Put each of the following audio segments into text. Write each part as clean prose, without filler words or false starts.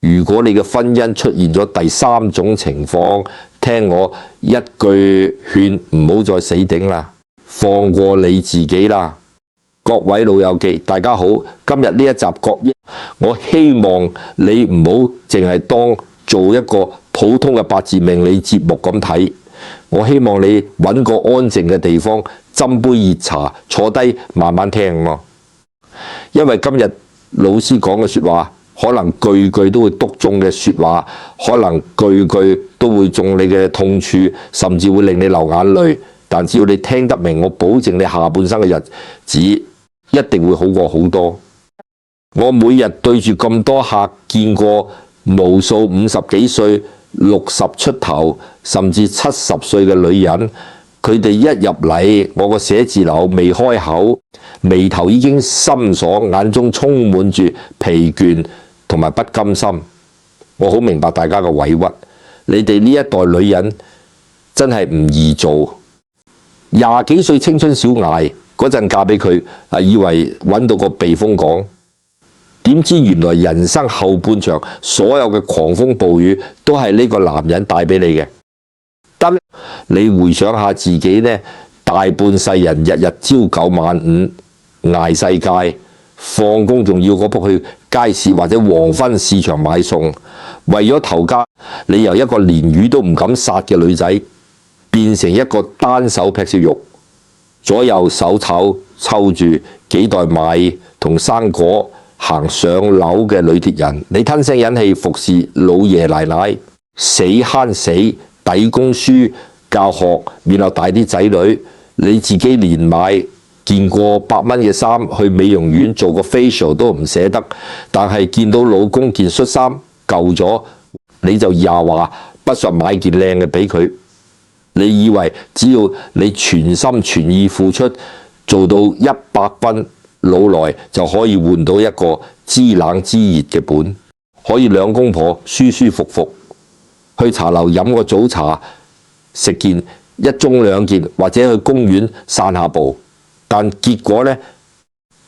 如果你嘅婚姻出現咗第三種情況，聽我一句勸，唔好再死頂啦，放過你自己啦。各位老友記，大家好，今日呢一集國益，我希望你唔好淨係當做一個普通嘅八字命理節目咁睇，我希望你揾個安靜嘅地方，斟杯熱茶，坐低慢慢聽咯。因為今日老師講嘅說話，可能句句都會篤中嘅說話，可能句句都會中你嘅痛處，甚至會令你流眼淚。但只要你聽得明，我保證你下半生嘅日子一定會好過好多。我每日對住咁多客，見過無數50幾歲、60出頭，甚至70歲嘅女人，佢哋一入嚟我個寫字樓未開口，眉頭已經深鎖，眼中充滿住疲倦同埋不甘心。我好明白大家嘅委屈，你哋呢一代女人真係唔易做。20幾歲青春小涯嗰陣嫁俾佢，以為揾到個避風港，點知原來人生後半場所有嘅狂風暴雨都係呢個男人帶俾你嘅。得你回想下自己呢，大半世人日日朝九晚五捱世界，放工仲要嗰仆去街市或者黃昏市場買餸，為咗頭家，你由一個連魚都唔敢殺嘅女仔，變成一個單手劈燒肉，左右手抽住幾袋米同生果行上樓嘅女鐵人，你吞聲忍氣服侍老爺奶奶，死慳死抵供書教學，然後帶啲仔女，你自己連買見過100蚊嘅衫去美容院做個 facial 都唔捨得，但係見到老公件恤衫舊咗，你就又話不妨買件靚嘅俾佢。你以為只要你全心全意付出，做到100分，老來就可以換到一個知冷知熱嘅本，可以兩公婆舒舒服服去茶樓飲個早茶，食件1盅2件，或者去公園散下步。但結果呢？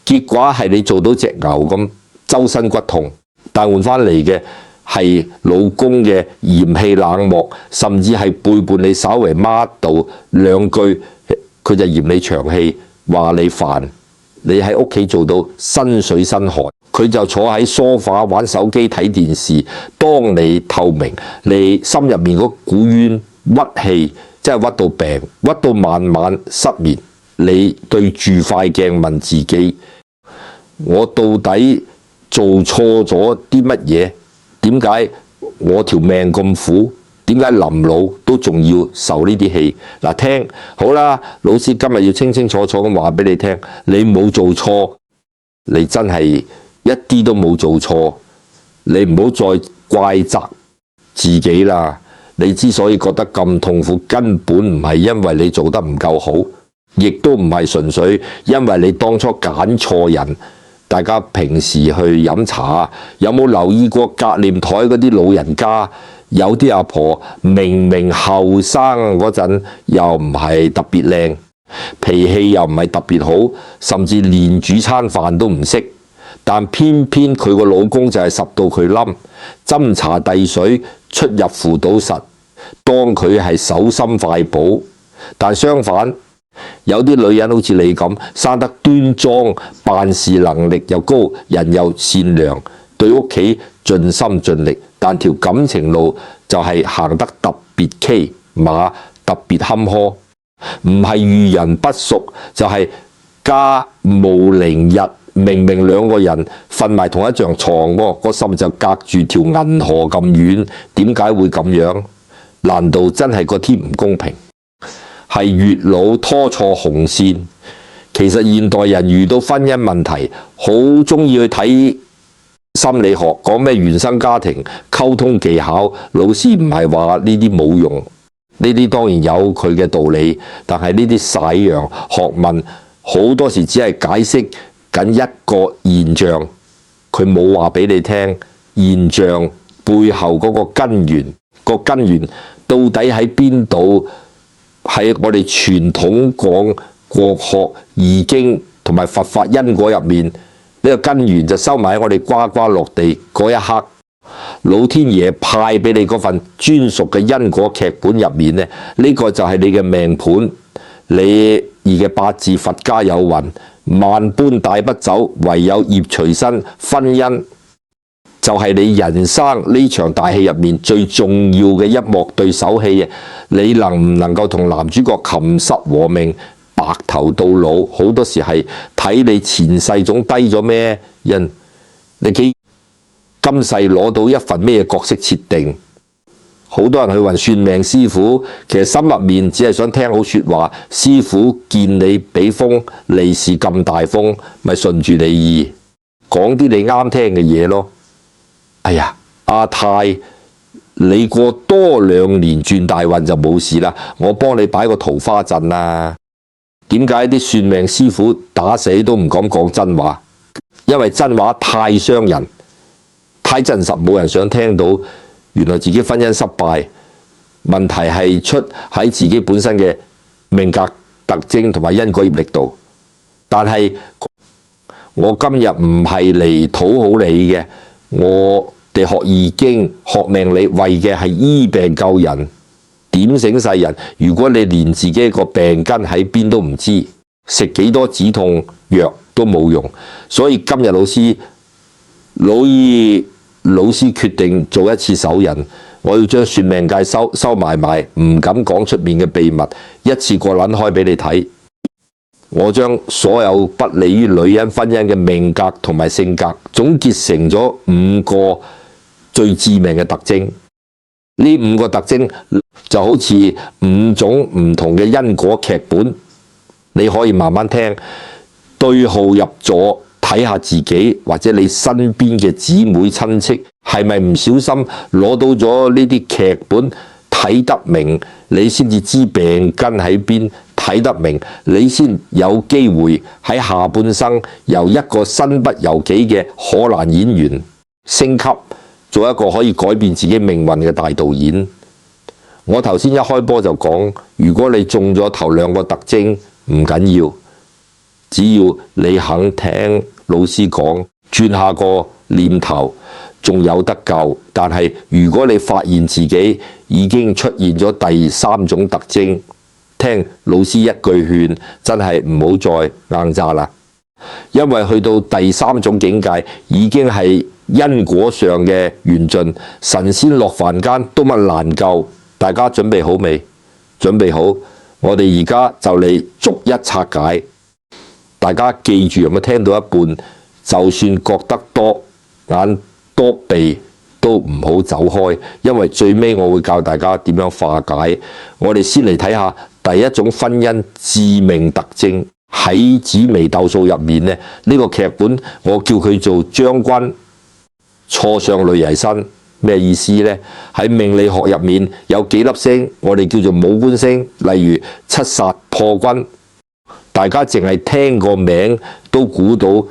結果係你做到隻牛咁周身骨痛，但換翻嚟嘅係老公嘅嫌棄冷漠，甚至係背叛你，稍微罵到2句，佢就嫌你長氣，話你煩。你喺屋企做到身水身汗，佢就坐喺梳化玩手機睇電視，當你透明，你心入面嗰股冤屈氣，真係屈到病，屈到晚晚失眠。你對住塊鏡問自己：我到底做錯咗啲乜嘢？點解我條命咁苦？點解臨老都仲要受呢啲氣？嗱，聽好啦，老師今日要清清楚楚咁話俾你聽，你冇做錯，你真係一啲都冇做錯，你唔好再怪責自己啦。你之所以覺得咁痛苦，根本唔係因為你做得唔夠好，亦都唔係純粹因為你當初揀錯人。大家平時去飲茶，有冇留意過隔籬台嗰啲老人家？有啲阿婆明明後生嗰陣又唔係特別靚，脾氣又唔係特別好，甚至連煮餐飯都唔識，但偏偏佢個老公就係十到佢冧，斟茶遞水，出入乎到實，當佢係手心快寶。但相反，有啲女人好似你咁，生得端莊，辦事能力又高，人又善良，對屋企盡心盡力，但條感情路就係行得特別崎馬，特別坎坷，唔係遇人不淑，就係家無寧日。明明2個人瞓埋同一張床喎，個心就隔住條銀河咁遠，點解會咁樣？難道真係個天唔公平？係月老拖錯紅線。其實現代人遇到婚姻問題，好中意去睇心理學，講咩原生家庭溝通技巧。老師唔係話呢啲冇用，呢啲當然有佢嘅道理，但係呢啲細樣學問好多時只係解釋緊一個現象，佢冇話俾你聽現象背後嗰個根源，個根源到底喺邊度？喺我哋傳統講國學易經同埋佛法因果入面，呢個根源就收埋喺我哋呱呱落地嗰一刻。老天爺派俾你嗰份專屬嘅因果劇本入面呢，呢個就係你嘅命盤，你嘅八字佛家有云，萬般帶不走，唯有業隨身。婚姻就係你人生呢場大戲入面最重要嘅一幕對手戲，你能唔能夠同男主角琴瑟和鳴，白頭到老？好多時係睇你前世總低咗咩人，你今世攞到一份咩角色設定？好多人去問算命師傅，其實心入面只係想聽好說話。師傅見你俾風，利是咁大風，咪順住你意，講啲你啱聽嘅嘢咯。哎呀，阿泰，你過多2年轉大運就冇事啦，我幫你擺個桃花陣啊。點解啲算命師傅打死都唔敢講真話？因為真話太傷人，太真實，冇人想聽到。原來自己婚姻失敗，問題係出喺自己本身嘅命格特徵同埋因果業力度。但係我今日唔係嚟討好你嘅，我哋學易經學命理為嘅係醫病救人，點醒世人。如果你連自己個病根喺邊都唔知，食幾多止痛藥都冇用。所以今日老師決定做一次手印，我要將算命界收埋，唔敢講出面嘅秘密，一次過撚開俾你睇。我將所有不利於女人婚姻嘅命格同埋性格總結成咗5個最致命嘅特徵。呢5個特徵就好似5種唔同嘅因果劇本，你可以慢慢聽，對號入座。睇下自己或者你身邊嘅姊妹親戚係咪唔小心攞到咗呢啲劇本，睇得明你先至知病根喺邊，睇得明你先有機會喺下半生由一個身不由己嘅可蘭演員升級做一個可以改變自己命運嘅大導演。我頭先一開波就講，如果你中咗頭2個特徵唔緊要，只要你肯聽老師講，轉下個念頭，仲有得救。但係如果你發現自己已經出現咗第3種特徵，聽老師一句勸，真係唔好再硬揸啦。因為去到第3種境界，已經係因果上嘅緣盡，神仙落凡間都乜難救。大家準備好未？準備好，我哋而家就嚟逐一拆解。大家記住，有冇聽到一半？就算覺得多眼多鼻都唔好走開，因為最尾我會教大家點樣化解。我哋先嚟睇下第1種婚姻致命特徵，喺紫微斗數入面呢，呢個劇本我叫佢做將軍錯上女曳身，咩意思呢？喺命理學入面有幾粒星，我哋叫做武官星，例如七殺破軍。大家淨係聽個名都估到呢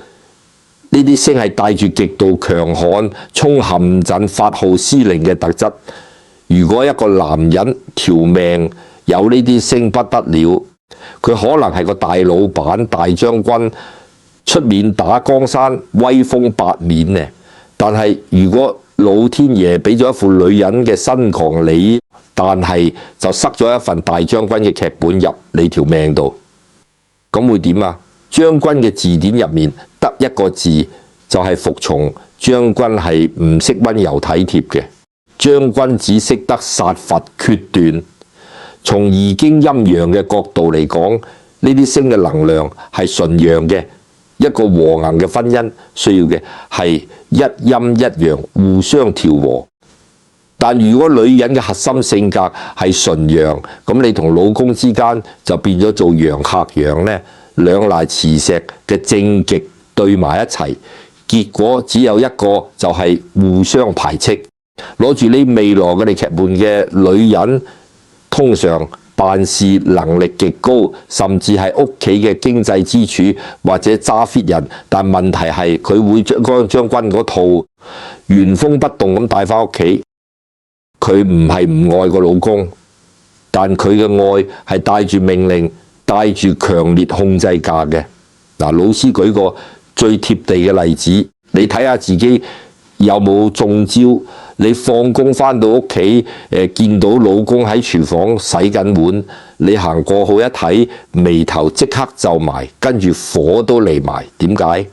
啲星係帶住極度強悍、衝陷陣、發號施令嘅特質。如果一個男人條命有呢啲星不得了，佢可能係個大老闆、大將軍，出面打江山，威風八面呢。但係如果老天爺俾咗一副女人嘅身狂你，但係就塞咗一份大將軍嘅劇本入你條命度。咁會點啊？將軍嘅字典入面得一個字，就係服從。將軍係唔識溫柔體貼嘅，將軍只識得殺伐決斷。從易經陰陽嘅角度嚟講，呢啲星嘅能量係純陽嘅，一個和諧嘅婚姻需要嘅係一陰一陽互相調和。但如果女人嘅核心性格係純陽，咁你同老公之間就變咗做陽克陽呢，兩賴磁石嘅正極對埋一齊，結果只有一個，就係互相排斥。攞住呢未來嘅你劇本嘅女人，通常辦事能力極高，甚至係屋企嘅經濟支柱或者揸 fit 人，但問題係佢會將將軍嗰套原封不動咁帶翻屋企。佢唔係唔愛個老公，但佢嘅愛係帶住命令，帶住強烈控制架嘅。嗱，老師舉個最貼地嘅例子，你睇下自己有冇中招？你放工返到屋企，見到老公喺廚房洗緊碗，你行過去一睇，眉頭即刻皺埋，跟住火都嚟埋。點解？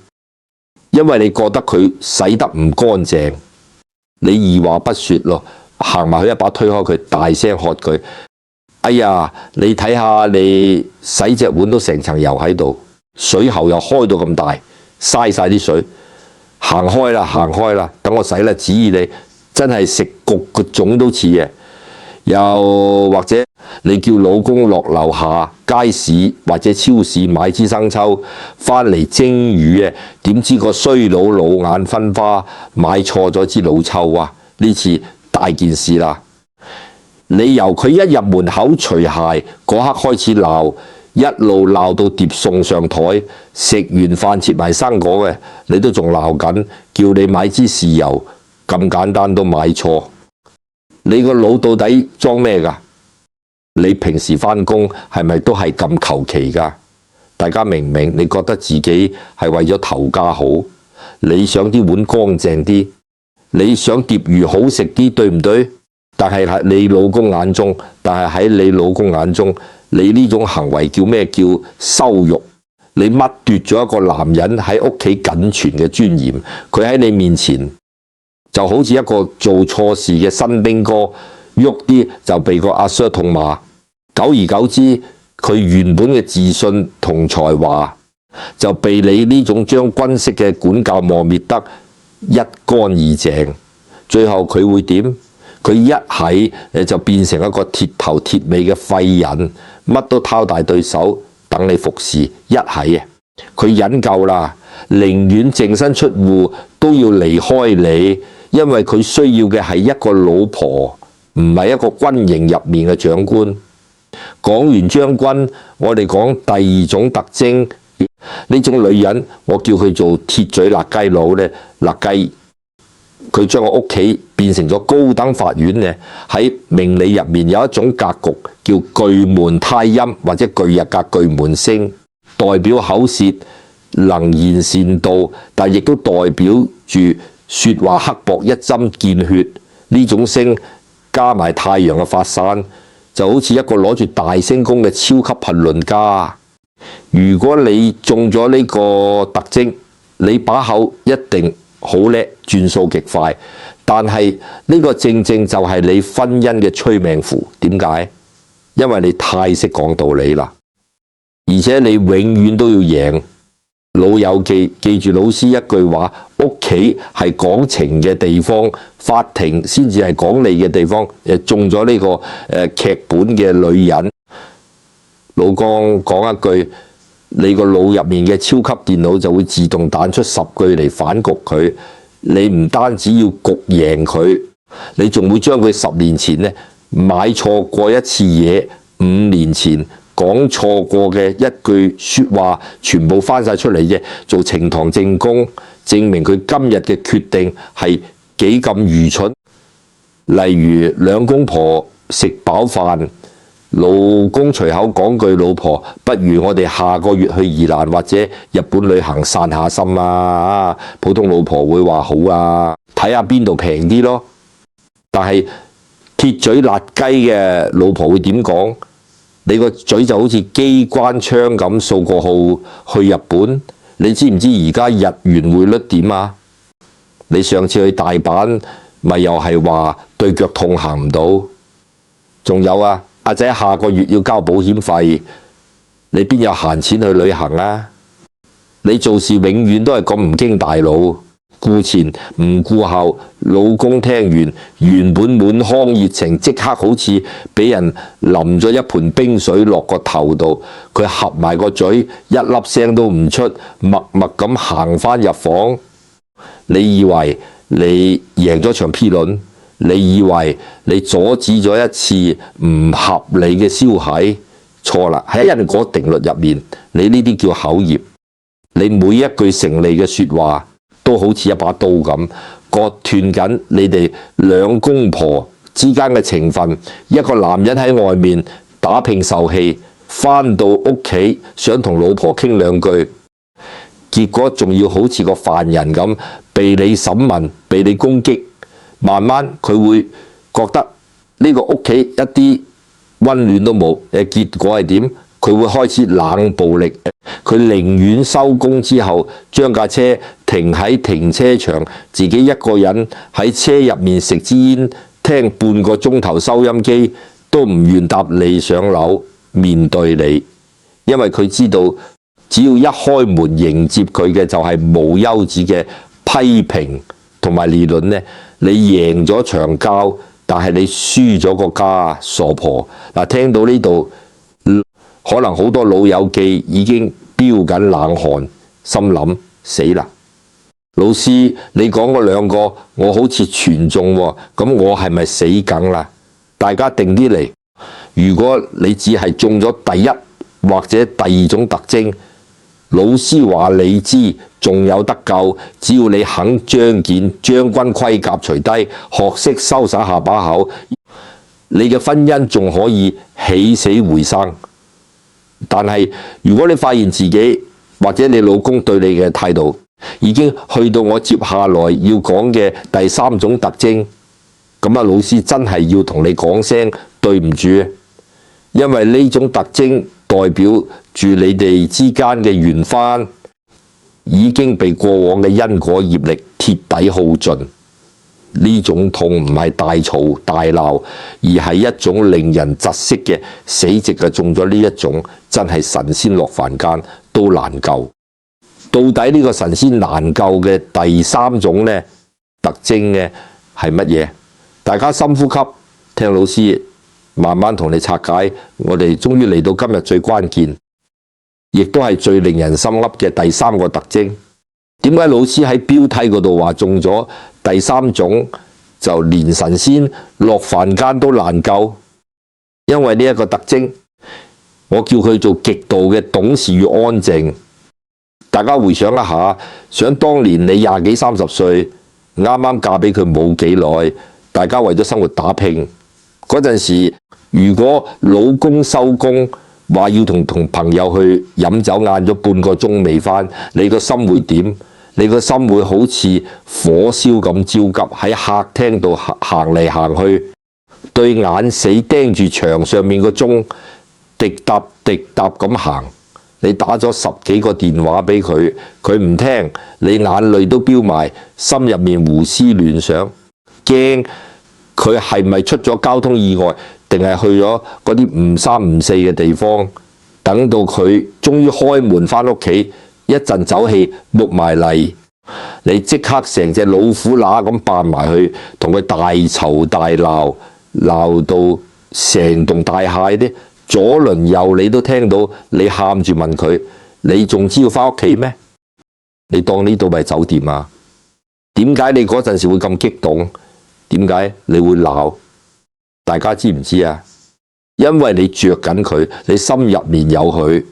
因為你覺得佢洗得唔乾淨，你二話不說咯，行埋去一把推開佢，大聲喝佢：哎呀，你睇下你洗隻碗都成層油喺度，水喉又開到咁大，嘥晒啲水。行開啦，行開啦，等我洗啦，旨意你真係食焗個粽都似嘅。又或者你叫老公落樓下街市或者超市買支生抽返嚟蒸魚嘅，點知個衰佬老眼昏花買錯咗支老抽啊！呢次大件事啦！你由佢一入門口除鞋嗰刻開始鬧，一路鬧到碟送上台，食完飯切埋生果嘅，你都仲鬧緊，叫你買支豉油咁簡單都買錯，你個腦到底裝咩㗎？你平時返工係咪都係咁求其㗎？大家明唔明？你覺得自己係為咗頭家好，你想啲碗乾淨啲，你想碟魚好食啲，對唔對？但係喺你老公眼中，你呢種行為叫咩？叫羞辱！你剝奪咗一個男人喺屋企僅存嘅尊嚴，佢喺你面前就好似一個做錯事嘅新兵哥，喐啲就被個阿 Sir 痛罵。久而久之，佢原本嘅自信同才華就被你呢種將軍式嘅管教磨滅得一乾二淨。最後佢會點？佢一係就變成一個鐵頭鐵尾嘅廢人，乜都掏大對手等你服侍。一係佢忍夠啦，寧願淨身出戶都要離開你，因為佢需要嘅係一個老婆，唔係一個軍營入面嘅長官。講完將軍，我哋講第二種特徵。呢種女人，我叫佢做鐵嘴辣雞佬咧，辣雞。佢將個屋企變成咗高等法院嘅，喺命理入面有一種格局叫巨門太陰或者巨日格巨門星，代表口舌能言善道，但亦都代表住說話刻薄一針見血。呢種星加埋太陽嘅發散，就好似一個攞住大星宮嘅超級評論家。如果你中咗呢個特徵，你把口一定好叻，轉數極快，但係呢個正正就係你婚姻嘅催命符。點解？因為你太識講道理啦，而且你永遠都要贏。老友記住老師一句話：屋企係講情嘅地方，法庭先至係講理嘅地方。中咗呢個劇本嘅女人，老公講一句，你個腦入面嘅超級電腦就會自動彈出10句嚟反局佢。你唔單止要局贏佢，你仲會將佢10年前咧買錯過一次嘢，5年前講錯過嘅一句說話，全部翻晒出嚟啫，做呈堂證供，證明佢今日嘅決定係幾咁愚蠢。例如兩公婆食飽飯，老公隨口講句：老婆，不如我哋下個月去宜蘭或者日本旅行散下心啊！普通老婆會話好啊，睇下邊度平啲咯。但係鐵嘴辣雞嘅老婆會點講？你個嘴就好似機關槍咁掃個號去日本。你知唔知而家日元匯率點啊？你上次去大阪咪又係話對腳痛行唔到？仲有啊！阿仔下個月要交保險費，你邊有閒錢去旅行啊？你做事永遠都係咁唔經大腦，顧前唔顧後。老公聽完原本滿腔熱情，即刻好似俾人淋咗一盆冰水落個頭度，佢合埋個嘴，一粒聲都唔出，默默咁行返入房。你以為你贏咗場 P 輪？你以為你阻止咗一次唔合理嘅消遣？錯啦！喺因果定律入面，你呢啲叫口業。你每一句成利嘅說話都好似一把刀咁，割斷緊你哋兩公婆之間嘅情分。一個男人喺外面打拼受氣，返到屋企想同老婆傾兩句，結果仲要好似個犯人咁被你審問、被你攻擊，慢慢佢會覺得呢個屋企一啲溫暖都冇。結果係點？佢會開始冷暴力，佢寧願收工之後將架車停喺停車場，自己一個人喺車入面食支煙，聽半個鐘頭收音機，都唔願搭你上樓面對你，因為佢知道只要一開門迎接佢嘅就係無休止嘅批評同埋理論呢。你贏咗場交，但係你輸咗個家，傻婆。嗱，聽到呢度，可能好多老友記已經飆緊冷汗，心諗死啦！老師，你講嗰兩個，我好似全中喎，咁我係咪死梗啦？大家定啲嚟。如果你只係中咗第一或者第二種特徵，老師話你知，仲有得救，只要你肯將件將軍盔甲除低，學識收拾下把口，你嘅婚姻仲可以起死回生。但係如果你發現自己或者你老公對你嘅態度已經去到我接下來要講嘅第三種特徵，咁啊，老師真係要同你講聲對唔住，因為呢種特徵代表住你哋之間嘅緣分已經被過往嘅因果業力徹底耗盡。呢種痛唔係大嘈大鬧，而係一種令人窒息嘅死直啊！中咗呢一種，真係神仙落凡間都難救。到底呢個神仙難救嘅第三種呢特徵呢係乜嘢？大家深呼吸，聽老師慢慢同你拆解。我哋終於嚟到今日最關鍵，亦都係最令人心噏嘅第三個特徵。點解老師喺標題嗰度話中咗第三種，就連神仙落凡間都難救？因為呢一個特徵，我叫佢做極度嘅懂事與安靜。大家回想一下，想當年你20幾30歲，啱啱嫁俾佢冇幾耐，大家為咗生活打拼嗰陣時，如果老公收工話要同朋友去飲酒，晏咗半個鐘未返，你個心會點？你個心會好似火燒咁焦急，喺客廳度行嚟行去，對眼死盯住牆上面個鐘，滴答滴答咁行。你打咗10幾個電話俾佢，佢唔聽，你眼淚都飆埋，心入面胡思亂想，驚佢係咪出咗交通意外，定係去咗嗰啲唔三唔四嘅地方？等到佢終於開門返屋企，一陣酒氣木埋嚟，你即刻成隻老虎乸咁扮埋去，同佢大嘈大鬧，鬧到成棟大廈啲左鄰右里都聽到，你喊住問佢：你仲知要返屋企咩？你當呢度咪酒店啊？點解你嗰陣時會咁激動？點解你會鬧？大家知唔知啊？因為你着緊佢，你心入面有佢。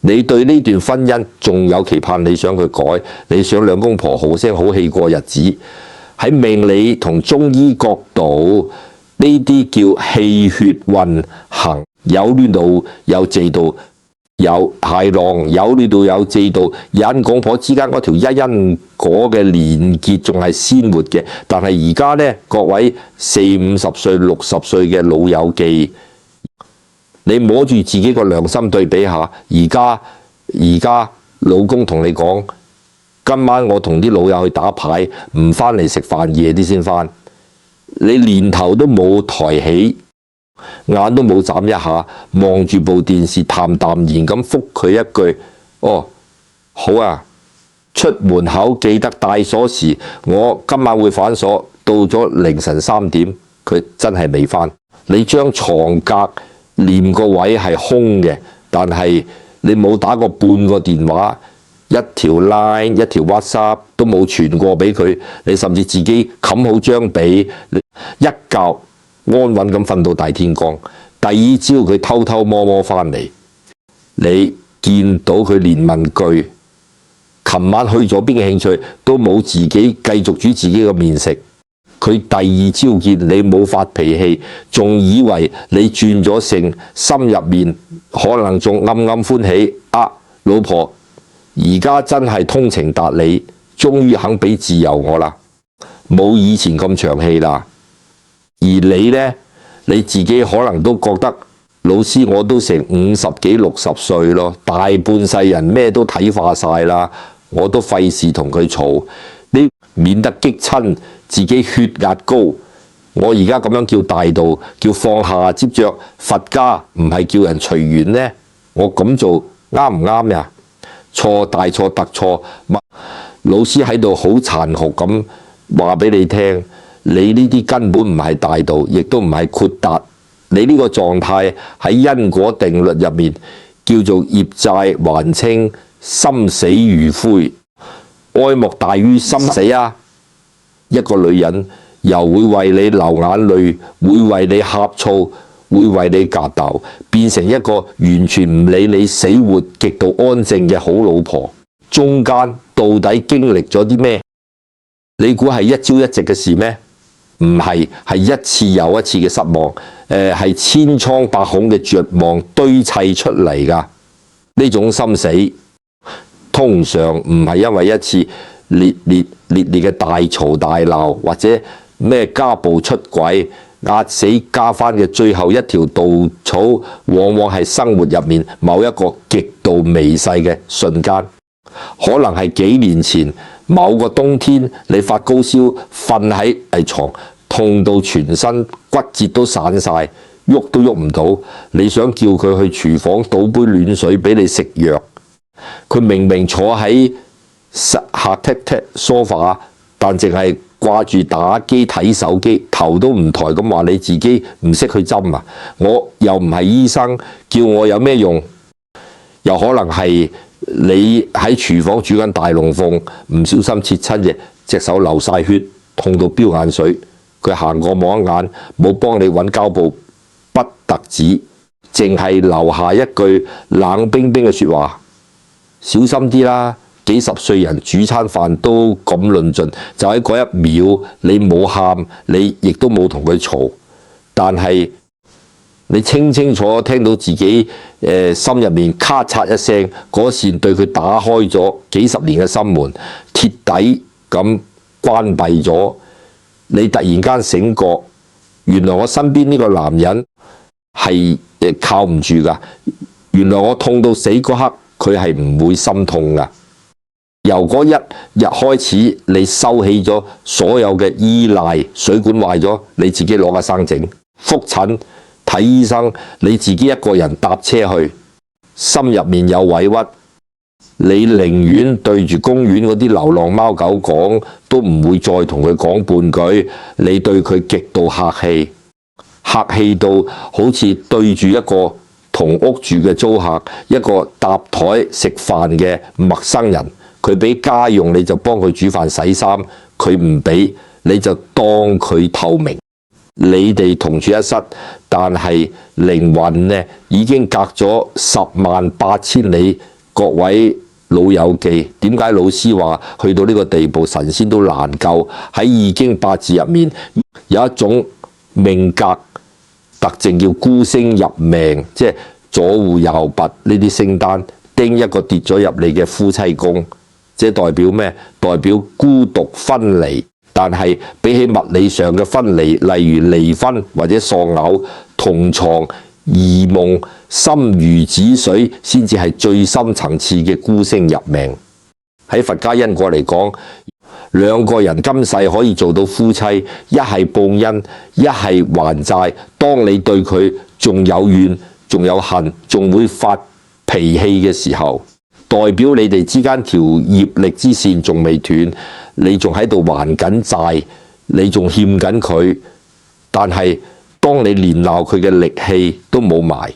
你對呢段婚姻仲有期盼，你想佢改，你想兩公婆好聲好氣過日子。喺命理同中醫角度，呢啲叫氣血運行，有亂度有制度，有豺狼有亂度有制度，人公婆之間嗰條因果嘅連結仲係鮮活嘅。但係而家呢，各位40、50歲、60歲嘅老友記，你摸住自己個良心對比下，而家老公同你講，今晚我同啲老友去打牌，唔返嚟食飯，夜啲先返。你連頭都冇抬起，眼都冇眨一下，望住部電視，淡淡然咁覆佢一句：哦，好啊，出門口記得帶鎖匙，我今晚會反鎖。到咗凌晨3點，佢真係未返。你將床格連個位係空嘅，但係你冇打過半個電話，一條 line 一條 WhatsApp 都冇傳過俾佢，你甚至自己冚好張被，一覺安穩咁瞓到大天光。第二朝佢偷偷摸摸返嚟，你見到佢連問句琴晚去咗邊嘅興趣都冇，自己繼續煮自己嘅麵食。佢第二朝見你冇發脾氣，仲以為你轉咗性，心入面可能仲暗暗歡喜。啊，老婆而家真係通情達理，終於肯俾自由我啦，冇以前咁長氣啦。而你呢，你自己可能都覺得老師我都成50幾60歲咯，大半世人咩都睇化晒啦，我都費事同佢嘈，你免得激親自己血壓高。我而家咁樣叫大道，叫放下接着佛家，唔係叫人隨緣呢？我咁做啱唔啱呀？錯大錯特錯，老師喺度好殘酷咁話俾你聽，你呢啲根本唔係大道，亦都唔係豁達。你呢個狀態喺因果定律入面叫做業債還清，心死如灰，愛莫大於心死啊！一個女人又會為你流眼淚，會為你呷醋，會為你格鬥，變成一個完全唔理你死活、極度安靜嘅好老婆。中間到底經歷咗啲咩？你估係一朝一夕嘅事咩？唔係，係一次又一次嘅失望，係千瘡百孔嘅絕望堆砌出嚟㗎。呢種心死，通常唔係因為一次烈烈嘅大嘈大鬧，或者咩家暴出軌壓死家番嘅最後一條稻草，往往係生活入面某一個極度微細嘅瞬間，可能係幾年前某個冬天你發高燒，瞓喺床痛到全身骨節都散晒，喐都喐唔到，你想叫佢去廚房倒杯暖水俾你食藥，佢明明坐喺客廳梳化，但淨係掛住打機睇手機，頭都唔抬咁話你自己唔識去針啊！我又唔係醫生，叫我有咩用？又可能係你喺廚房煮緊大龍鳳，唔小心切親隻手流晒血，痛到飆眼水。佢行過望一眼，冇幫你揾膠布，不特止，淨係留下一句冷冰冰嘅説話：小心啲啦！幾十歲人煮餐飯都咁論盡，就喺嗰一秒，你冇喊，你亦都冇同佢嘈，但係你清清楚楚聽到自己心入面咔嚓一聲，嗰扇對佢打開咗幾十年嘅心門，鐵底咁關閉咗。你突然間醒覺，原來我身邊呢個男人係靠唔住㗎。原來我痛到死嗰刻，佢係唔會心痛㗎。由嗰一日開始，你收起咗所有嘅依賴，水管壞咗，你自己攞架生整；覆診睇醫生，你自己一個人搭車去，心入面有委屈，你寧願對住公園嗰啲流浪貓狗講，都唔會再同佢講半句。你對佢極度客氣，客氣到好似對住一個同屋住嘅租客，一個搭台食飯嘅陌生人。佢俾家用你就幫佢煮飯洗衫，佢唔俾你就當佢透明。你哋同處一室，但係靈魂呢已經隔咗108000里。各位老友記，點解老師話去到呢個地步，神仙都難救？喺易經八字入面有一種命格特徵叫孤星入命，即係左戶右弼呢啲星單，丁一個跌咗入你嘅夫妻宮。即係代表咩？代表孤獨分離。但係比起物理上嘅分離，例如離婚或者喪偶，同床異夢、心如止水，先至係最深層次嘅孤星入命。喺佛家因果嚟講，兩個人今世可以做到夫妻，一係報恩，一係還債。當你對佢仲有怨、仲有恨、仲會發脾氣嘅時候，代表你哋之間條業力之線仲未斷，你仲喺度還緊債，你仲欠緊佢。但係當你連鬧佢嘅力氣都冇埋，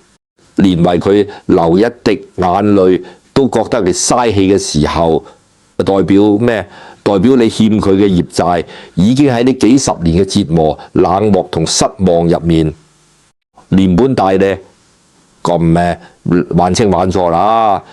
連為佢流一滴眼淚都覺得你嘥氣嘅時候，代表咩？代表你欠佢嘅業債已經喺呢幾十年嘅折磨、冷漠同失望入面連本帶利咁還清還錯啦。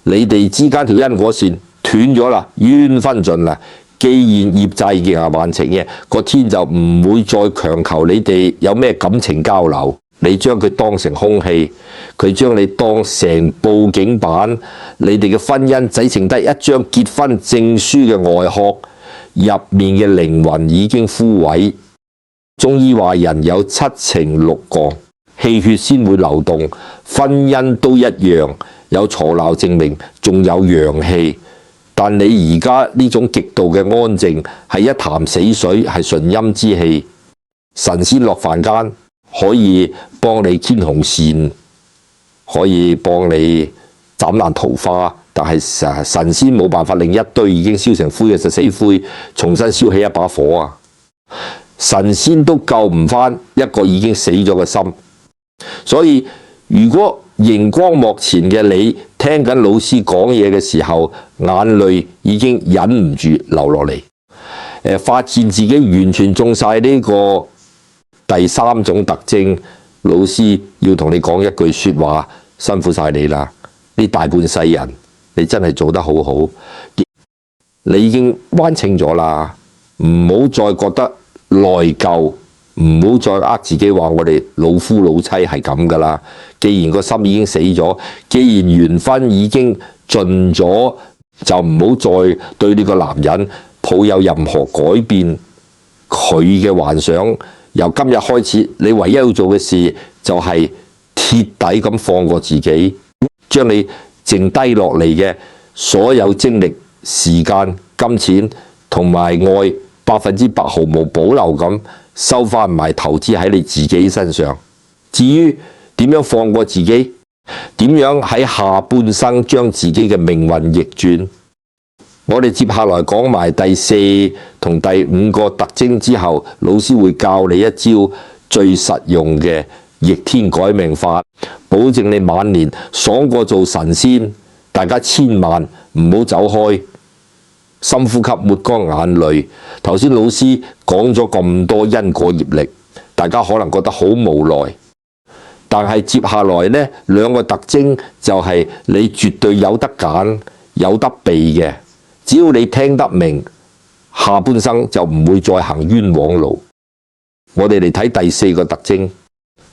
你哋之間條因果線斷咗啦，冤分盡啦。既然業債已經係還清嘅，個天就唔會再強求你哋有咩感情交流。你將佢當成空氣，佢將你當成報警板，你哋嘅婚姻只剩低一張結婚證書嘅外殼，入面嘅靈魂已經枯萎。中醫話人有七情六覺，氣血先會流動，婚姻都一樣，有坐鬧證明，仲有陽氣。但你而家呢種極度嘅安靜，係一潭死水，係純陰之氣。神仙落凡間，可以幫你牽紅線，可以幫你斬爛桃花，但係神仙冇辦法令一堆已經燒成灰嘅就死灰，重新燒起一把火啊！神仙都救唔返一個已經死咗嘅心。所以如果熒光幕前嘅你聽緊老師講嘢嘅時候，眼淚已經忍唔住流落嚟，發現自己完全中晒呢個第三種特徵，老師要同你講一句說話，辛苦晒你啦！呢大半世人，你真係做得好好，你已經彎稱咗啦，唔好再覺得內疚，唔好再呃自己話我哋老夫老妻係咁噶啦。既然個心已經死咗，既然緣分已經盡咗，就唔好再對呢個男人抱有任何改變佢嘅幻想。由今日開始，你唯一要做嘅事就係徹底咁放過自己，將你剩低落嚟嘅所有精力、時間、金錢同埋愛100%毫無保留咁收翻埋，投資喺你自己身上。至於點樣放過自己，點樣喺下半生將自己嘅命運逆轉，我哋接下來講埋第4同第5個特徵之後，老師會教你一招最實用嘅逆天改命法，保證你晚年爽過做神仙。大家千萬唔好走開，深呼吸，抹乾眼淚。頭先老師講咗咁多因果業力，大家可能覺得好無奈，但係接下來呢2個特徵就係你絕對有得揀，有得避嘅。只要你聽得明，下半生就唔會再行冤枉路。我哋嚟睇第4個特徵，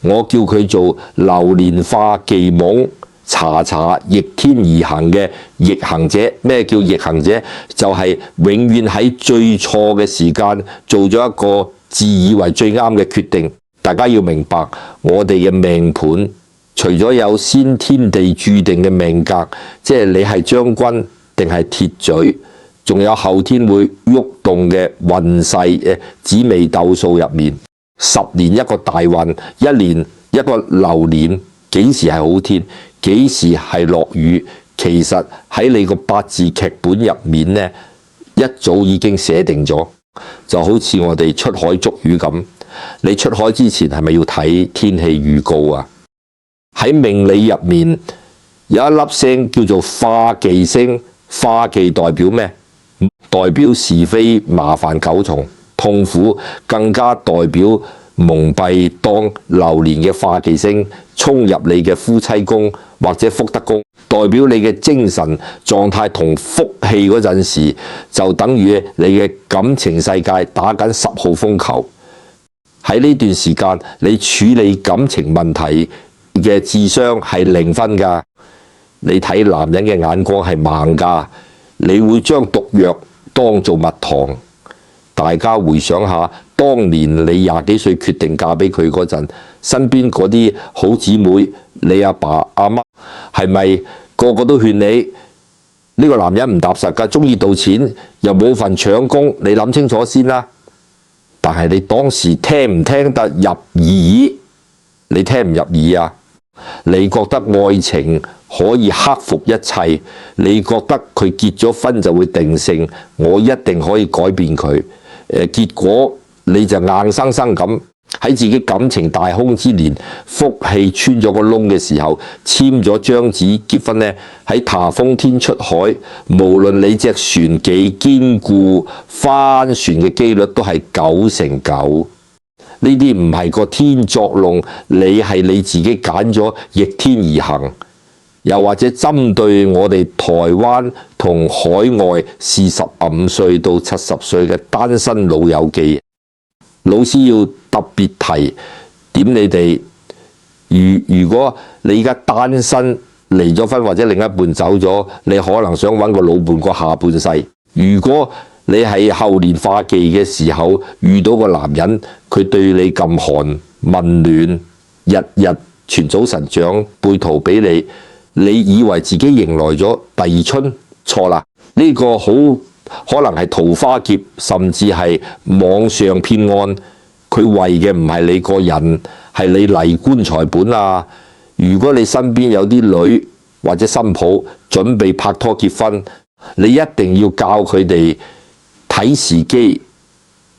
我叫佢做流年化忌懵查查逆天而行嘅逆行者。咩叫逆行者？就係永遠喺最錯嘅時間做咗一個自以為最啱嘅決定。大家要明白，我哋嘅命盤除咗有先天地注定嘅命格，即係你係將軍定係鐵嘴，仲有後天會喐動嘅運勢紫微斗數入面，10年一個大運，1年一個流年，幾時係好天，幾時係落雨，其實喺你個八字劇本入面呢，一早已經寫定咗。就好似我哋出海捉魚咁，你出海之前係咪要睇天氣預告啊？喺命理入面有一粒星叫做化忌星，化忌代表咩？代表是非、麻煩、九重、痛苦，更加代表蒙蔽。當流年嘅化忌星衝入你嘅夫妻宮或者福德宮，代表你嘅精神狀態同福氣嗰陣時，就等於你嘅感情世界打緊10號風球。喺呢段時間，你處理感情問題嘅智商係0分㗎，你睇男人嘅眼光係盲㗎，你會將毒藥當做蜜糖。大家回想下，當年你20幾歲決定嫁俾佢嗰陣，身邊嗰啲好姊妹，你阿爸阿媽係咪個個都勸你呢個男人唔踏實㗎，中意賭錢又冇份搶功，你諗清楚先啦。但係你當時聽唔聽得入耳？你聽唔入耳啊？你覺得愛情可以克服一切？你覺得佢結咗婚就會定性？我一定可以改變佢。結果你就硬生生咁喺自己感情大空之年，福氣穿咗個窿嘅時候，簽咗張紙結婚呢，喺颱風天出海，無論你隻船幾堅固，翻船嘅機率都係9成9。呢啲唔係個天作弄，你係你自己揀咗逆天而行。又或者針對我哋台灣同海外45歲到70歲嘅單身老友記，老師要特別提點你哋如果你而家單身離咗婚或者另一半走咗，你可能想揾個老伴過下半世。如果你係後年化忌嘅時候遇到個男人，佢對你咁寒問暖，日日傳早晨獎背圖俾你，你以為自己迎來咗第二春？錯啦，呢個好可能係桃花劫，甚至係網上騙案。佢為嘅唔係你個人，係你嚟棺材本啊！如果你身邊有啲女或者新抱準備拍拖結婚，你一定要教佢哋睇時機，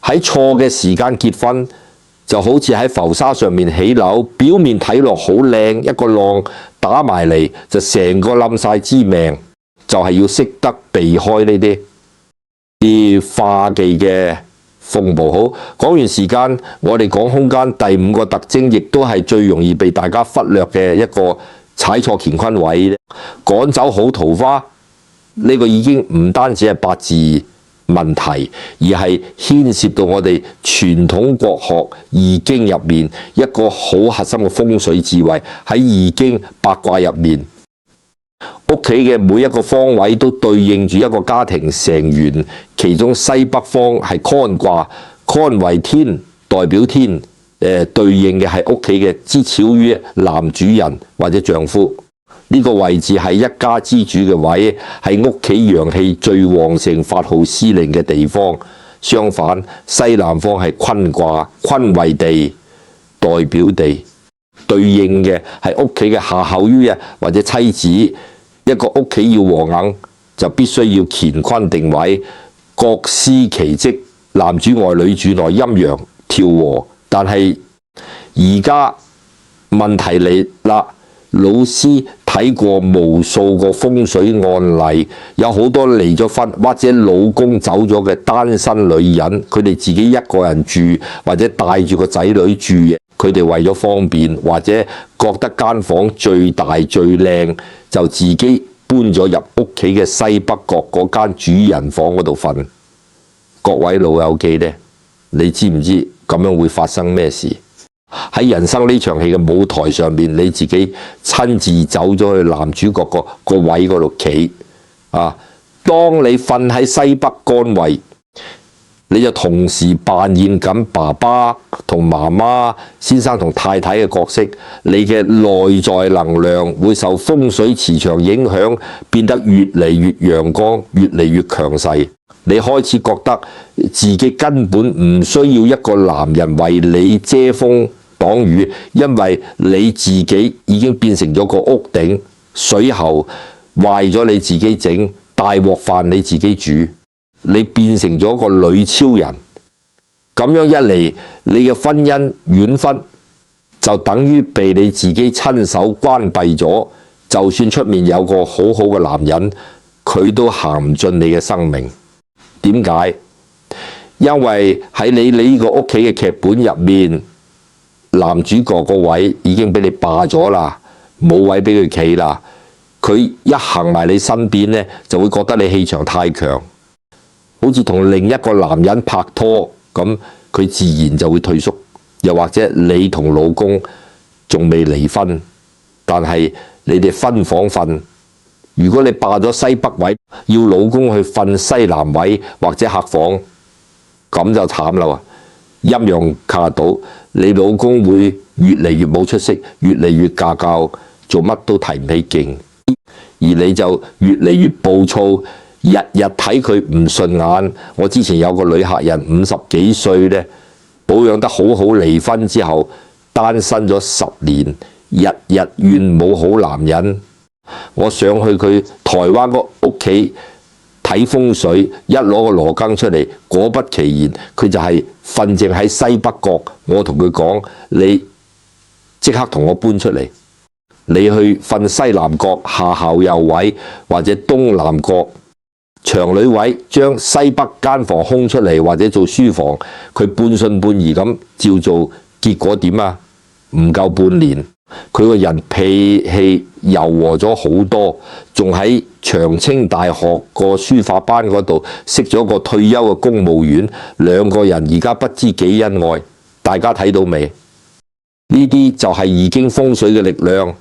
喺錯嘅時間結婚，就好似喺浮沙上面起樓，表面睇落好靚，一個浪打埋嚟就成個冧晒支命，就係要識得避開呢啲化忌嘅風暴。好，講完時間，我哋講空間第五個特徵，亦都係最容易被大家忽略嘅一個踩錯乾坤位，趕走好桃花。呢個已經唔單止係八字問題，而係牽涉到我哋傳統國學易經入面一個好核心嘅風水智慧。喺易經八卦入面，屋企嘅每一個方位都對應住一個家庭成員，其中西北方係乾卦，乾為天，代表天，對應嘅係屋企嘅支肖於男主人或者丈夫。呢個位置係一家之主嘅位，係屋企陽氣最旺盛、發號施令嘅地方。相反，西南方係坤卦，坤為地，代表地，對應嘅係屋企嘅夏后于或者妻子。一個屋企要和硬，就必須要乾坤定位，各司其職，男主外女主內，陰陽調和。但係而家問題嚟啦，老師睇過無數個風水案例，有好多離咗婚或者老公走咗嘅單身女人，佢哋自己一個人住或者帶住個仔女住，佢哋為咗方便或者覺得間房最大最靚，就自己搬咗入屋企嘅西北角嗰間主人房嗰度瞓。各位老友記呢，你知唔知咁樣會發生咩事？喺人生呢場戲嘅舞台上面，你自己親自走咗去男主角個位嗰度企啊！當你瞓喺西北干位，你就同時扮演緊爸爸同媽媽、先生同太太嘅角色。你嘅內在能量會受風水磁場影響，變得越嚟越陽光，越嚟越強勢。你開始覺得自己根本唔需要一個男人為你遮風擋雨，因為你自己已經變成咗個屋頂，水喉壞咗你自己整，大鑊飯你自己煮，你變成咗個女超人。咁樣一嚟，你嘅婚姻遠婚就等於被你自己親手關閉咗。就算出面有個好好嘅男人，佢都行唔進你嘅生命。點解？因為喺你呢個屋企嘅劇本入面，男主角個位已經俾你霸咗啦，冇位俾佢企啦。佢一行埋你身邊呢，就會覺得你氣場太強，好似同另一個男人拍拖咁，佢自然就會退縮。又或者你同老公仲未離婚，但係你哋分房瞓。如果你霸咗西北位，要老公去瞓西南位或者客房，咁就慘啦。陰陽卡到，你老公會越嚟越冇出息，越嚟越架教，做乜都提唔起勁，而你就越嚟越暴躁，日日睇佢唔順眼。我之前有個女客人50幾歲呢，保養得好好，離婚之後單身咗10年，日日怨冇好男人。我上去佢台灣個屋企睇風水，一攞個羅庚出嚟，果不其然，佢就係瞓正喺西北角。我同佢講：你即刻同我搬出嚟，你去瞓西南角下後右位，或者東南角長女位，將西北間房空出嚟，或者做書房。佢半信半疑咁照做，結果點啊？唔夠半年，佢個人脾氣柔和咗好多，仲喺長青大學個書法班嗰度識咗個退休嘅公務員，兩個人而家不知幾恩愛。大家睇到未？呢啲就係易經風水嘅力量。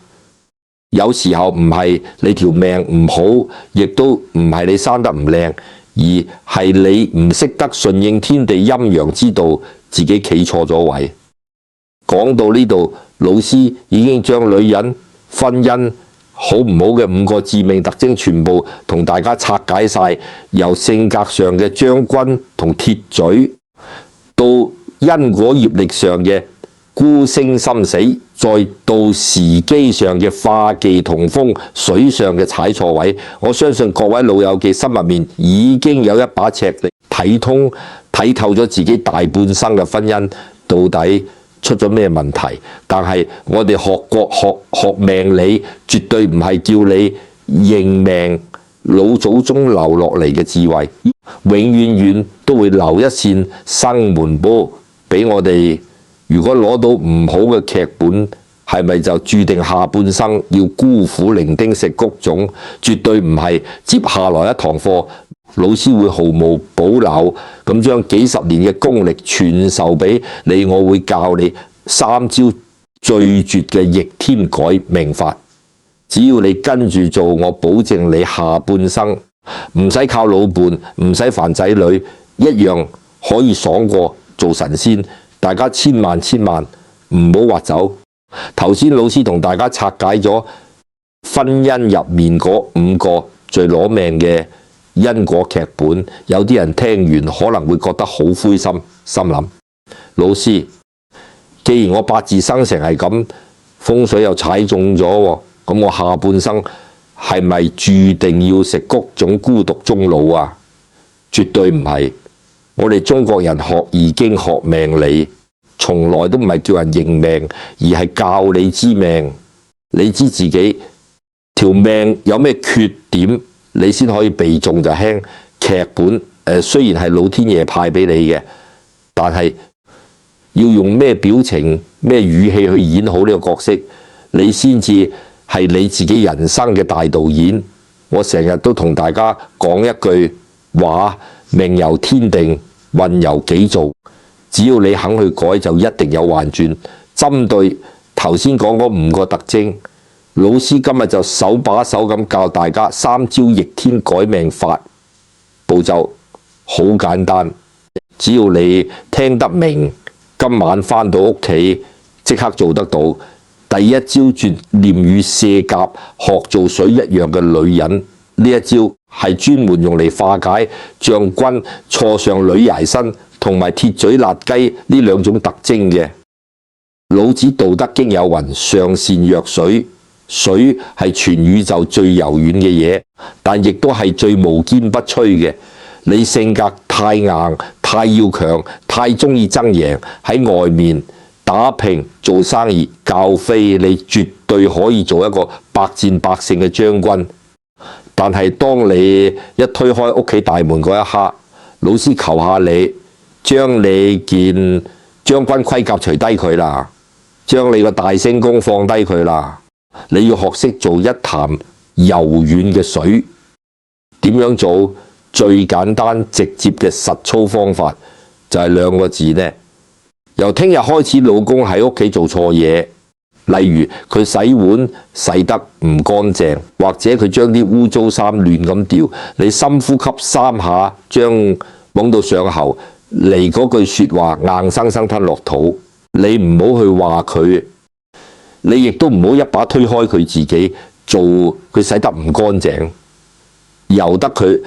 有時候唔係你條命唔好，亦都唔係你生得唔靚，而係你唔識得順應天地陰陽之道，自己企錯咗位。講到呢度，老師已經將女人婚姻好唔好嘅5個致命特徵全部同大家拆解晒，由性格上嘅將軍同鐵嘴，到因果業力上嘅孤星心死，再到時機上嘅化忌同風，水上嘅踩錯位。我相信各位老友記心入面已經有一把尺嚟睇透咗自己大半生嘅婚姻到底出咗咩問題。但係我哋學命理，絕對唔係叫你認命，老祖宗留落嚟嘅智慧，永遠都會留一線生門波俾我哋。如果攞到唔好嘅劇本，係咪就注定下半生要孤苦伶仃食谷種？絕對唔係。接下來一堂課，老師會毫無保留咁將幾十年嘅功力傳授俾你。我會教你3招最絕嘅逆天改命法，只要你跟住做，我保證你下半生唔使靠老伴，唔使煩仔女，一樣可以爽過做神仙。大家千萬唔好劃走。頭先老師同大家拆解咗婚姻入面嗰5個最攞命嘅因果劇本，有啲人聽完可能會覺得好灰心，心諗老師，既然我八字生成係咁，風水又踩中咗，咁我下半生係咪注定要食谷種孤獨終老啊？絕對唔係。我哋中國人學易經學命理，從來都唔係叫人認命，而係教你知命。你知自己條命有咩缺點，你先可以避重就輕。劇本雖然係老天爺派俾你嘅，但係要用咩表情、咩語氣去演好呢個角色，你先至係你自己人生嘅大導演。我成日都同大家講一句話，命由天定，運由己造。只要你肯去改，就一定有還轉。針對頭先講嗰5個特徵，老師今日就手把手咁教大家3招逆天改命法。步驟好簡單，只要你聽得明，今晚返到屋企即刻做得到。第一招絕念與卸甲學做水一樣嘅女人，呢一招係專門用嚟化解將軍錯上女孩身同埋鐵嘴辣雞呢2種特徵嘅。老子《道德經》有云：上善若水，水係全宇宙最柔軟嘅嘢，但亦都係最無堅不摧嘅。你性格太硬、太要強、太中意爭贏，喺外面打拼做生意，教飛你絕對可以做一個百戰百勝嘅將軍。但係當你一推開屋企大門嗰一刻，老師求下你，將你件將軍盔甲除低佢啦，將你個大聲公放低佢啦。你要學識做一潭柔軟嘅水。點樣做？最簡單直接嘅實操方法就係2個字呢。由聽日開始，老公喺屋企做錯嘢，例如佢洗碗洗得唔乾淨，或者佢將啲污糟衫亂咁掉，你深呼吸3下，將往到上喉嚟嗰句說話硬生生吞落肚。你唔好去話佢，你亦都唔好一把推開佢自己做佢洗得唔乾淨，由得佢。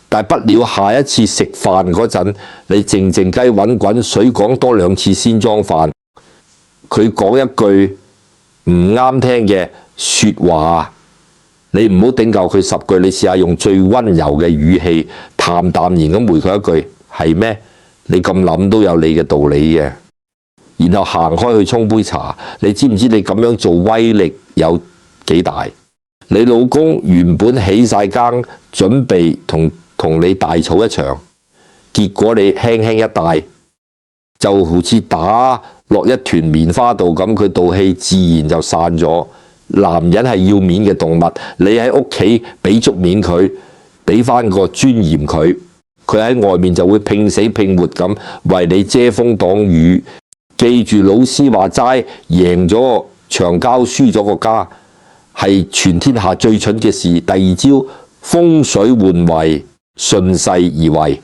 但不料下一次食飯嗰陣，你靜雞揾滾水講多2次先裝飯。佢講一句唔啱聽嘅說話，你唔好頂夠佢10句，你試下用最溫柔嘅語氣淡淡然咁回佢一句：係咩？你咁諗都有你嘅道理嘅。然後行開去沖杯茶。你知唔知你咁樣做威力有幾大？你老公原本起晒更準備同你大吵一場，結果你輕輕一帶，就好似打落一團棉花度咁，佢道氣自然就散咗。男人係要面嘅動物，你喺屋企俾足面佢，俾翻個尊嚴佢，佢喺外面就會拼死拼活咁為你遮風擋雨。記住老師話齋，贏咗長交，輸咗個家，係全天下最蠢嘅事。第二招，風水換位，順勢而為，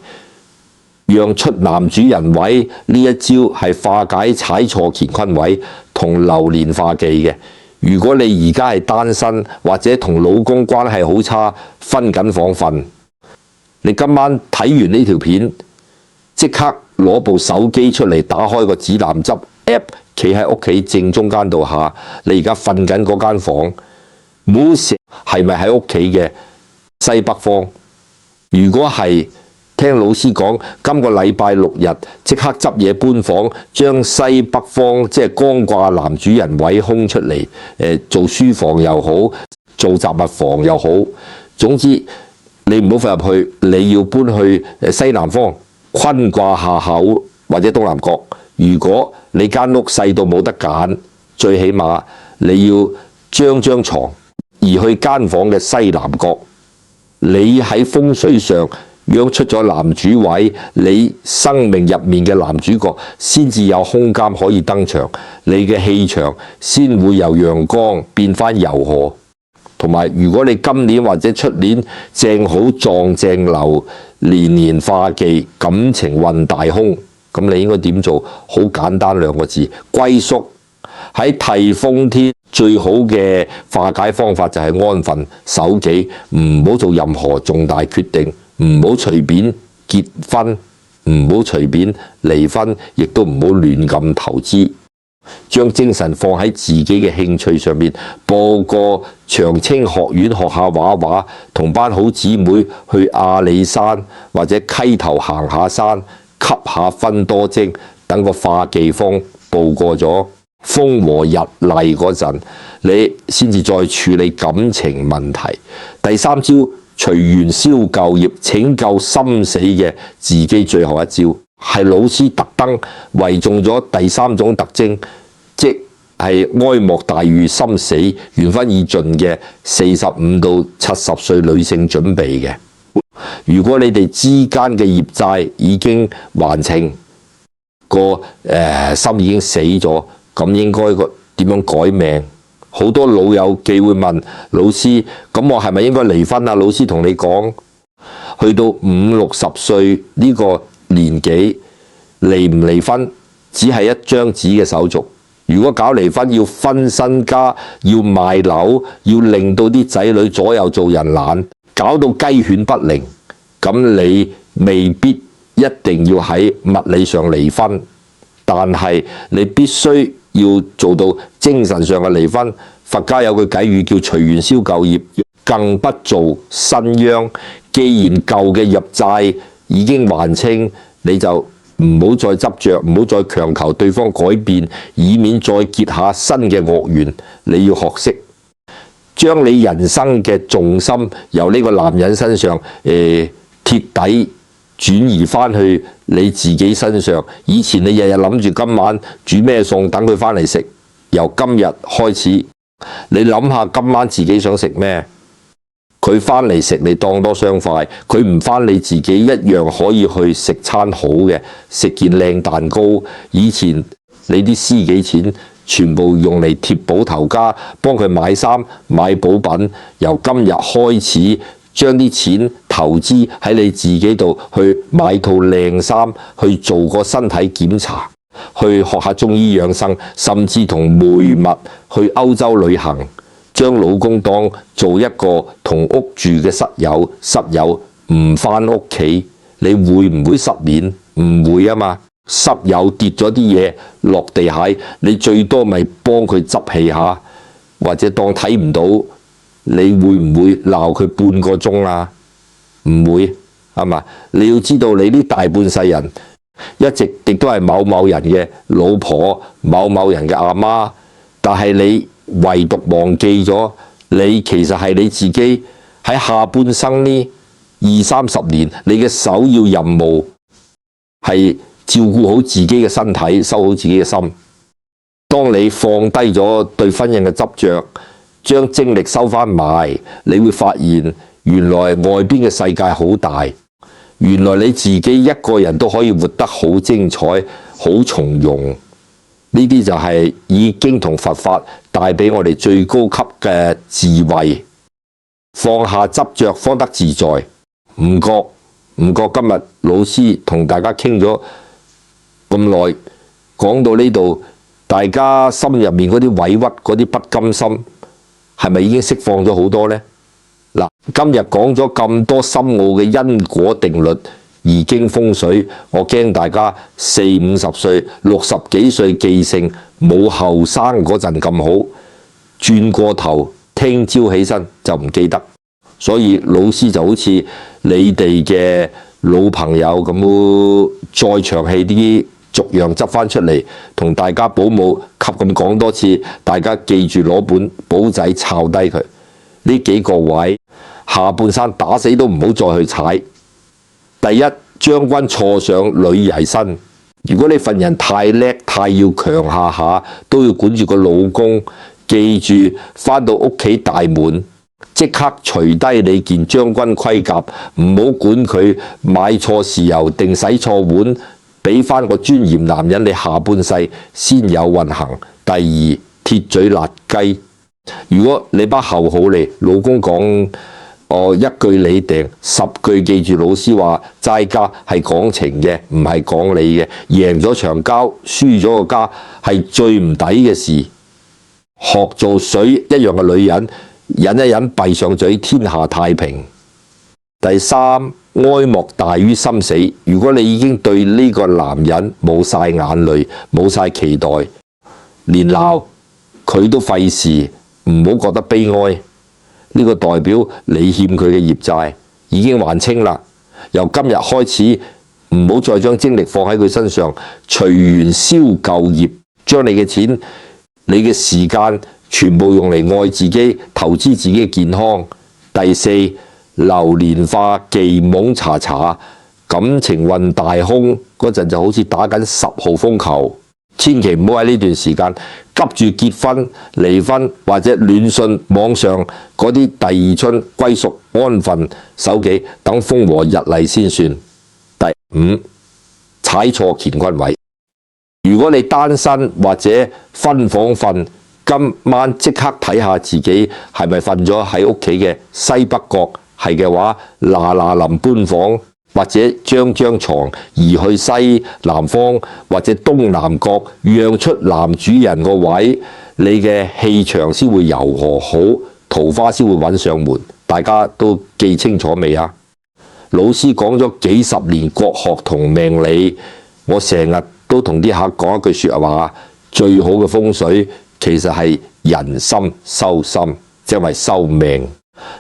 讓出男主人位。呢一招係化解踩錯乾坤位同流年化忌嘅。如果你而家係單身或者同老公關係好差，分緊房瞓，你今晚睇完呢條片，即刻攞部手機出嚟，打開個指南針 app， 企喺屋企正中間度下，你而家瞓緊嗰間房，唔好成係咪喺屋企嘅西北方？如果係聽老師講，今個禮拜6日即刻執嘢搬房，將西北方即係光卦男主人位空出嚟，做書房又好，做雜物房又好，總之你唔好瞓入去，你要搬去西南方，坤卦下口或者東南角。如果你間屋細到冇得揀，最起碼你要將張床移去間房嘅西南角。你喺風水上養出咗男主位，你生命入面嘅男主角先至有空間可以登場，你嘅氣場先會由陽光變返柔和。同埋，如果你今年或者出年正好撞正流年年化忌，感情運大空，咁你應該點做？好簡單2個字：歸宿。喺替風天最好嘅化解方法就係安分守己，唔好做任何重大決定，唔好隨便結婚，唔好隨便離婚，亦都唔好亂咁投資。將精神放喺自己嘅興趣上面，報個長青學院學下畫畫，同班好姊妹去阿里山或者溪頭行下山，吸下分多精，等個化忌風報過咗，風和日麗嗰陣，你先至再處理感情問題。第3招，隨緣消舊業，拯救心死嘅自己。最後一招係老師特登為中咗第3種特徵，即係哀莫大於心死，緣分已盡嘅45到70歲女性準備嘅。如果你哋之間嘅業債已經還清，個心已經死咗，咁應該點樣改命？好多老友記會問老師，咁我係咪應該離婚啊？老師同你講，去到50、60歲呢個年紀，離唔離婚只係一張紙嘅手續。如果搞離婚要分身家，要賣樓，要令到啲仔女左右做人懶，搞到雞犬不寧，咁你未必一定要喺物理上離婚，但係你必須要做到精神上嘅離婚。佛家有句偈語叫隨緣消舊業，更不做新殃。既然舊嘅入債已經還清，你就唔好再執着，唔好再強求對方改變，以免再結下新嘅惡緣。你要學識將你人生嘅重心由呢個男人身上貼底轉移翻去你自己身上。以前你日日諗住今晚煮咩餸等佢翻嚟食，由今日開始，你諗下今晚自己想食咩？佢翻嚟食你當多雙筷，佢唔翻你自己一樣可以去食餐好嘅，食件靚蛋糕。以前你啲私己錢全部用嚟貼補頭家，幫佢買衫買補品。由今日開始，將啲錢投資喺你自己度，去買套靚衫，去做個身體檢查，去學下中醫養生，甚至同梅蜜去歐洲旅行。將老公當做一個同屋住嘅室友，室友唔返屋企，你會唔會失眠？唔會啊嘛。室友跌咗啲嘢落地下，你最多咪幫佢執起下，或者當睇唔到。你會唔會鬧佢半個鐘啊？唔會，係嘛？你要知道，你呢大半世人一直亦都係某某人嘅老婆，某某人嘅阿媽，但係你唯獨忘記咗，你其實係你自己喺下半生呢20-30年，你嘅首要任務係照顧好自己嘅身體，收好自己嘅心。當你放低咗對婚姻嘅執着，將精力收返埋，你會發現原來外邊嘅世界好大，原來你自己一個人都可以活得好精彩、好從容。呢啲就係易經同佛法帶俾我哋最高級嘅智慧。放下執着方得自在。唔覺今日老師同大家傾咗咁耐，講到呢度，大家心入面嗰啲委屈、嗰啲不甘心，係咪已經釋放咗好多呢？嗱，今日講咗咁多深奧嘅因果定律、易經風水，我驚大家40、50歲、60幾歲記性冇後生嗰陣咁好，轉過頭聽朝起身就唔記得。所以老師就好似你哋嘅老朋友咁，再長氣啲，逐樣執翻出嚟，同大家保姆級咁講多次，大家記住攞本簿仔抄低佢。呢幾個位下半山打死都唔好再去踩。第一，將軍錯上女兒身。如果你份人太叻，太要強下下，都要管住個老公，記住翻到屋企大門，即刻除低你件將軍盔甲，唔好管佢買錯豉油定洗錯碗，俾翻個尊嚴男人，你下半世先有運行。第二，鐵嘴辣雞。如果你把口好嚟，老公講一句你訂10句，記住老師話齋家係講情嘅，唔係講理嘅。贏咗場交，輸咗個家係最唔抵嘅事。學做水一樣嘅女人，忍一忍，閉上嘴，天下太平。第三，哀莫大於心死。如果你已經對呢個男人冇晒眼淚，冇晒期待，連鬧佢都費事，唔好覺得悲哀。呢個代表你欠佢嘅業債已經還清啦。由今日開始，唔好再將精力放喺佢身上，隨緣消舊業，將你嘅錢、你嘅時間全部用嚟愛自己，投資自己嘅健康。第四，流年化忌懵查查，感情運大空嗰陣就好似打緊10號風球，千祈唔好喺呢段時間急住結婚、離婚或者亂信網上嗰啲第二春歸屬安分守己，等風和日麗先算。第五，踩錯乾坤位。如果你單身或者分房瞓，今晚即刻睇下自己係咪瞓咗喺屋企嘅西北角，係嘅話嗱臨搬房，或者將床移去西南方或者東南角，讓出男主人個位，你嘅氣場先會柔和好，桃花先會揾上門。大家都記清楚未啊？老師講咗幾十年國學同命理，我成日都同啲客講一句說話，最好嘅風水其實係人心修心，即係收命。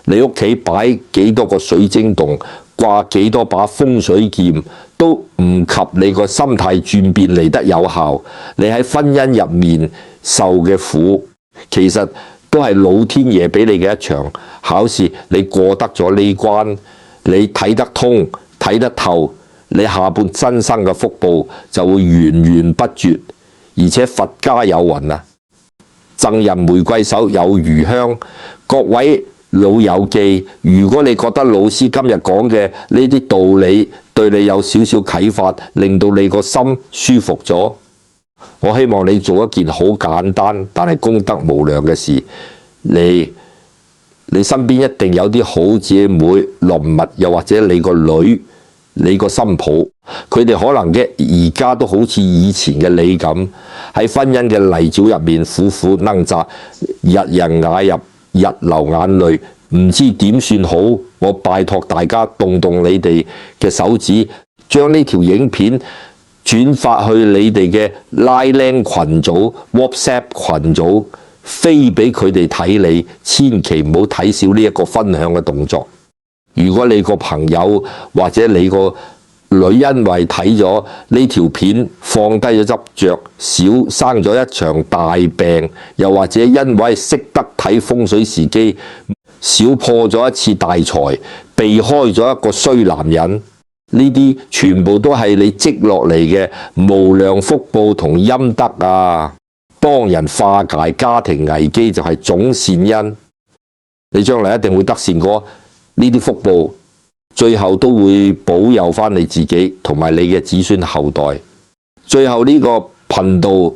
你屋企擺幾多個水晶洞，掛幾多把風水劍，都唔及你個心態轉變嚟得有效。你喺婚姻入面受嘅苦，其實都係老天爺俾你嘅一場考試。你過得咗呢關，你睇得通睇得透，你下半真生嘅福報就會源源不絕。而且佛家有云啊，贈人玫瑰手有餘香。各位老友記，如果你覺得老師今日講嘅呢啲道理對你有少少啟發，令到你個心舒服咗，我希望你做一件好簡單但係功德無量嘅事。你身邊一定有啲好姊妹鄰密，又或者你個女、你個新抱，佢哋可能嘅而家都好似以前嘅你咁，喺婚姻嘅泥沼入面苦苦掙扎，日日瓦入，日流眼淚，唔知點算好。我拜託大家動動你哋嘅手指，將呢條影片轉發去你哋嘅拉靚群組、WhatsApp 群組，飛俾佢哋睇。你千祈唔好睇少呢一個分享嘅動作。如果你個朋友或者你個女因為睇咗呢條片放低咗執着，少生咗一場大病，又或者因為識得睇風水時機，少破咗一次大財，避開咗一個衰男人，呢啲全部都係你積落嚟嘅無量福報同陰德啊！幫人化解家庭危機就係總善因，你將來一定會得善果。呢啲福報最後都會保佑翻你自己同埋你嘅子孫後代。最後呢個頻道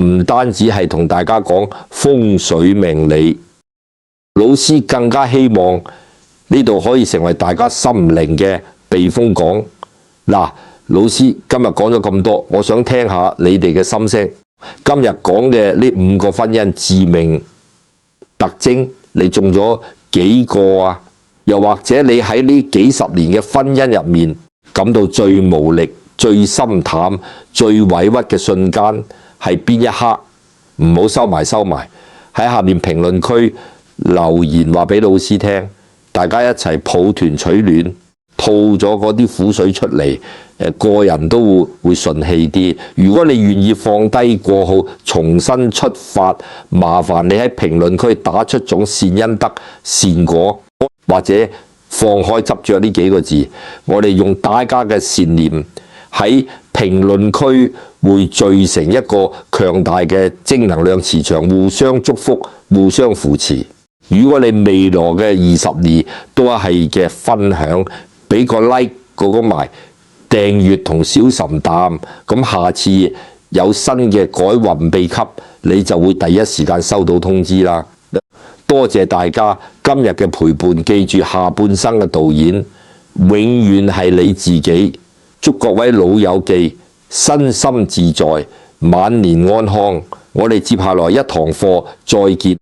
唔單止係同大家講風水命理，老師更加希望呢度可以成為大家心靈嘅避風港。嗱，老師今日講咗咁多，我想聽下你哋嘅心聲。今日講嘅呢5個婚姻致命特徵，你中咗幾個啊？又或者你喺呢幾十年嘅婚姻入面感到最無力、最心淡、最委屈嘅瞬間係邊一刻？唔好收埋，喺下面評論區留言話俾老師聽，大家一齊抱團取暖，吐咗嗰啲苦水出嚟，個人都會順氣啲。如果你願意放低過號，重新出發，麻煩你喺評論區打出種善因德、善果，或者放開執着呢幾個字。我哋用大家嘅善念喺評論區會聚成一個強大嘅正能量磁場，互相祝福，互相扶持。如果你未來嘅20年都係嘅分享，俾個 like 個埋訂閱同小神擔，咁下次有新嘅改運秘笈，你就會第一時間收到通知啦。多謝大家今日嘅陪伴，記住下半生嘅導演永遠係你自己。祝各位老友記身心自在，晚年安康。我哋接下來一堂課再見。